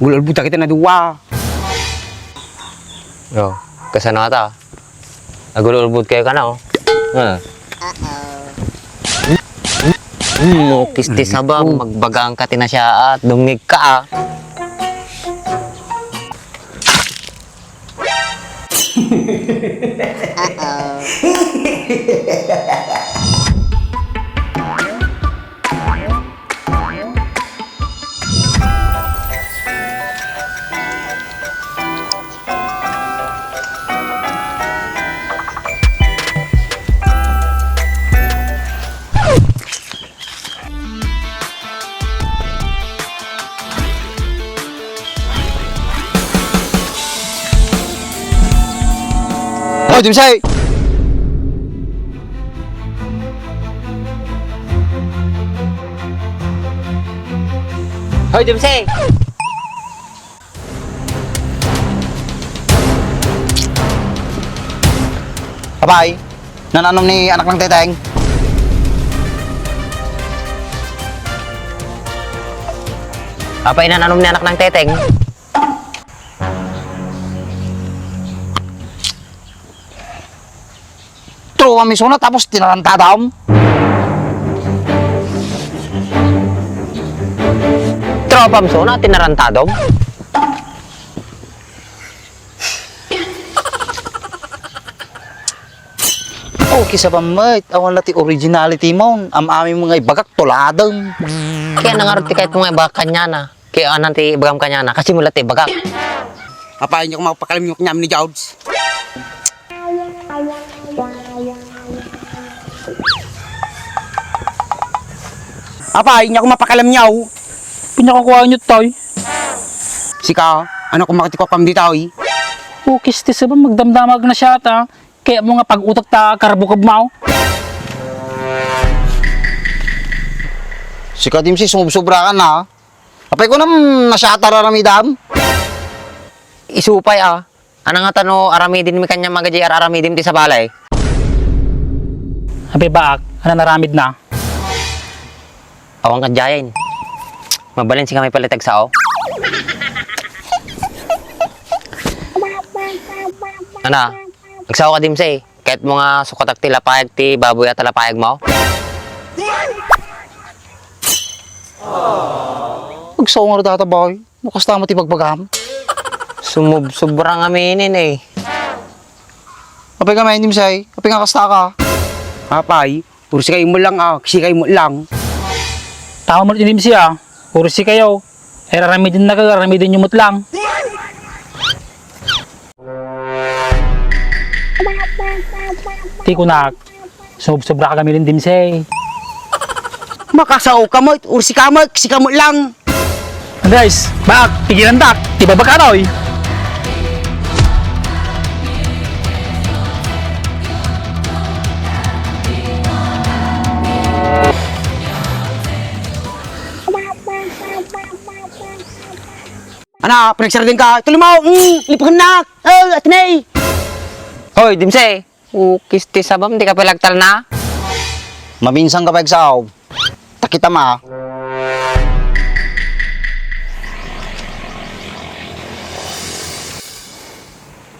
Gulol buta kita na duwa. Yo, kasano ata? Nagululbud kayo ka na, oh. Kisti sabang, magbagang ka tinasya at dumig ka, ah. Hoy, Dimsay! Hoy, Dimsey! Papay, nananom ni anak ng teteng. Apa inananong ni anak ng teteng? True kami sunod tapos tinarantadam. Tropam so na, tinarantadom? Okay sa pamait, awan lati originality mo. Am aming mga ibagak tuladang. Kaya nangaroti kahit mga iba kanya na. Kaya nanti ibagam kanya na, kasi mula ti bagak. Papay, hindi ko makapakalim yung kanyam ni Jouds. Papay, hindi ako mapakalam niyaw. Pinakakuha nyo tayo. Sika, ano kung makati ko pam di tao eh? Ukis ti sa ba magdamdamag na siya ta. Kaya mo nga pag-utak ta karbukab mo. Sika, Dimsi, sumubsobra ka na. Papay ko naman nasyata raramidam. Isupay, ah. Ano nga tano, aramidin mi kanya mga JR aramidin ti sa balay. Habi baak, ano naramid na. Awang kadyayin. Mabalin si kami palitag sao. Ana, nagsawa ka Dimsey. Kahit mga sukatak ti lapayag ti baboy at lapayag mo. Magsaw nga rin boy. Mukas tama ti pagbagam. Sobrang aminin eh. Papay ka may Dimsay. Papay nga kasta ka. Papay, puro si kayo mo lang kasi kayo mo lang. Tama mo rin siya. Ursi kayo. Eh raramidin na ka, raramidin nyo mo't lang. Di ko na. Sobra ka kami rin Dimsey. Makasaw ka mo, ursi ka mo, kasi ka mo lang. Guys, baak, pigilan tak. Di ba baka roy? Ana, pinagsara din ka. Tuloy mo, lipakan na. Atinay. Hoy, Dimsey. Kisti sabam, di ka pilagtal na. Maminsang ka pagsaw. Takita ma.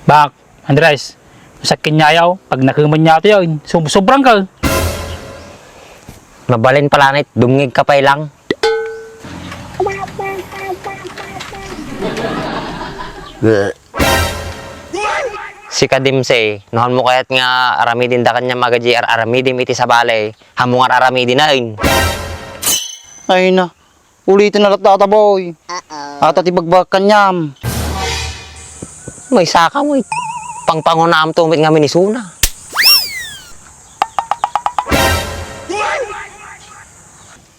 Baak, Andres. Masakin niya yaw. Pag nakuman niya ito yun, sobrang ka. Mabalin pala nit, dungig ka pa lang. Si Kadimsey, nohon mo kayat nga aramidin da kanya mga JR aramidim iti sa balay, hamungar aramidin na yun. Ay na. Ulitin na lang tata boy. At ibagbag kanyam. May saka mo, pangpangunaam tumit nga minisuna.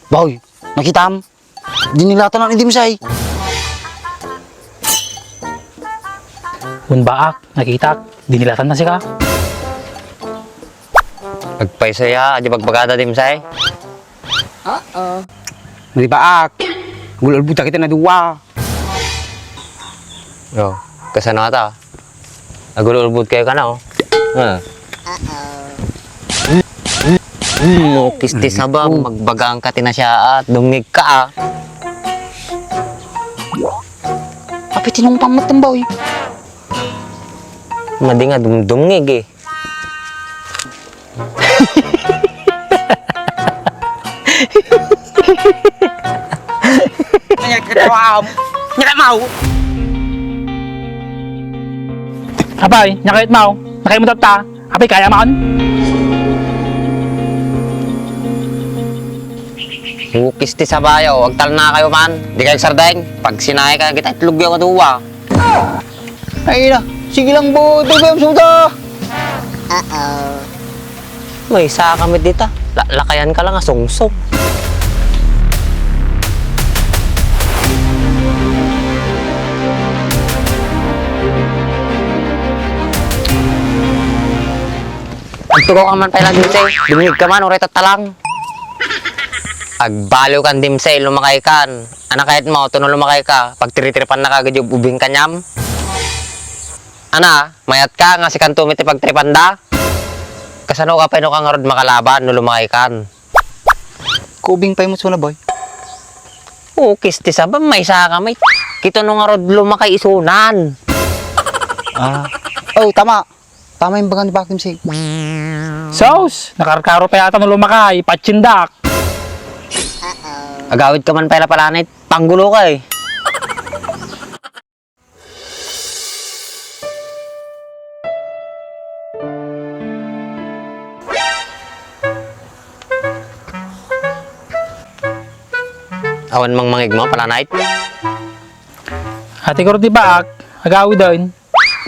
Boy, nakitam. Dinilatan na ni Dimsay. Kung baak, nakita, dinilatan na siya. Nagpaisaya, adi bagbagada Dimsey. Di ba gulol buta kita na duwa. Yo, kasano ata? Nagululbud kayo ka na, oh. Kisti sabang, magbagang ka tinasya at dumig ka, ah. Api, tinumpang matambaw eh. Madi nga dumdumngig eh. Apay, nyakait mo. Nakaimutat ta. Apay, kaya man. Hukis ti sa bayo, wag tal na kayo man. Di kayo sardeng. Pag sinay ka kita, itlugyo ka tuwa. Ay na, sige lang po, tubem suda. May isa kami dito. Lakayan ka lang sungsong. Agtugaw ka man pala dimsay. Dumingig ka man, uray talang. Agbaliw kan dimsay, lumakay kan. Anak kahit mo, tuno lumakay ka. Pag tiritripan na kagad yung ubing kanyam. Ana, mayat ka nga si kantumit pag tripanda. Kasano ka pa ino kang arod makalaban no lumakay kan. Kubing pa mo na boy. Ukis ti sabam may isa ka may. Kito nung arod lumakay isunan. Ah. Oh, tama. Tama yung bagang ni Bakim Sig. Sos, nakarkaro pa yata nung lumakay. Patsindak. Agawid ka man pala palanit. Panggulo ka eh. Awan mang mangig mo pala night. Ate ko rin di baak. Agawi doon.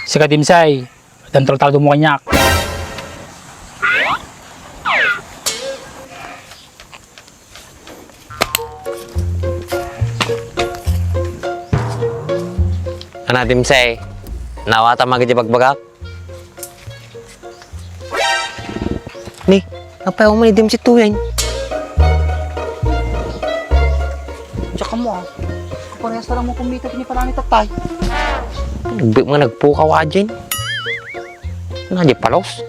Si Kadimsay. Dantol talo mo kanyak. Ana dimsay. Nawata magadi bagbagak. Ni, apa mo ni dimsay tuyan? Tsaka mo ah. Kaparehas na lang mo kumita piniparani tatay. Nagpukaw ka dyan. Nadya palos.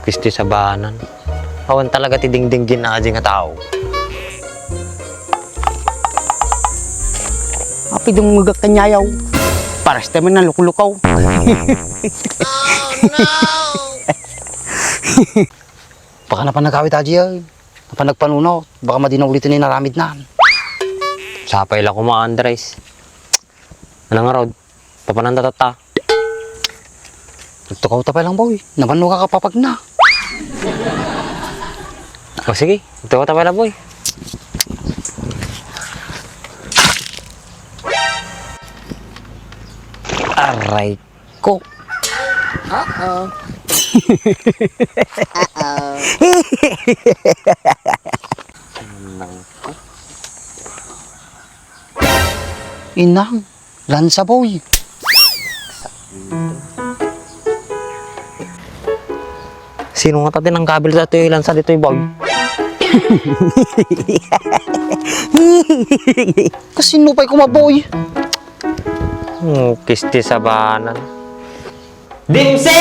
Kisti sa banan. Awan talaga ti dingdinggin na nga tao. Api dumugak kanyayaw. Paras naman na lukulukaw. Baka napanagawit aji ay. Napanagpanunaw. Baka madinaw ulitin ni naramid na. Sapay lang ko mga Andres. Ano nga rod? Papananda tata. Nagtukaw tapay lang boy. Naman ka kapapag na. O sige, ito ko tapay lang boy. Aray ko. Uh-oh. Inang. Lansa boy. Sino nga tatin ang kabil sa ito yung lansa dito yung boy? Kasino pa'y kumaboy? Kisti sa banan. Dimsi!